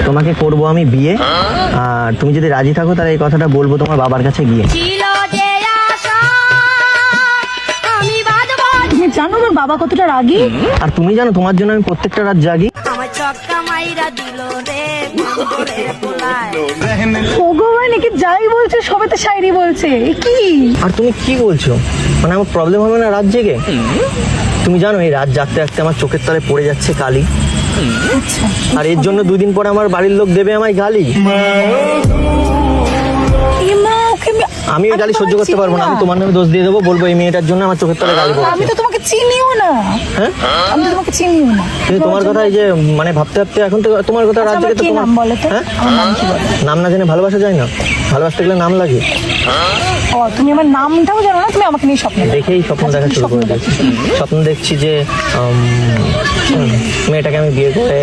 তোমাকে করব আমি বিয়ে, আর তুমি যদি রাজি থাকো তাহলে এই কথাটা বলবো তোমার বাবার কাছে গিয়ে। তুমি জানো আমার বাবা কতটা রাগী? আর তুমি জানো তোমার জন্য আমি প্রত্যেকটা রাত জাগি। ভগবান, একে যাই বলছে সবে তো শায়রি বলছে, এ কি? আর তুমি কি বলছো? মানে আমার প্রবলেম হবে না রাত জেগে? তুমি জানো এই রাত জাগতে জাগতে আমার চোখের তলায় পড়ে যাচ্ছে কালি, আর এর জন্য দুদিন পরে আমার বাড়ির লোক দেবে আমায় গালি। আমি ওই গালি সহ্য করতে পারবো না, আমি তোমার নামে দোষ দিয়ে দেবো, বলবো এই মেয়েটার জন্য আমার চোখের তলায় গালি আমি পড়ছে। তো তোমাকে চিনিও না। হ্যাঁ, আমি তো তোমাকে চিনিও না। কিন্তু তোমার কথা এই যে মানে ভাবতে ভাবতে এখন তো তোমার কথা রাত আচ্ছা, জেগে আমার তো কি তোমার নাম বলো তো? হ্যাঁ? আমার নাম কি বলো? নাম না জেনে ভালোবাসা যায় না, ভালোবাসতে গেলে নাম লাগে। ও, তুমি আমার নামটাও জানো না? তুমি আমাকে নিয়ে স্বপ্ন দেখো। দেখেই স্বপ্ন দেখা শুরু করে দিয়েছি। স্বপ্ন দেখছি যে মেয়েটাকে আমি বিয়ে করে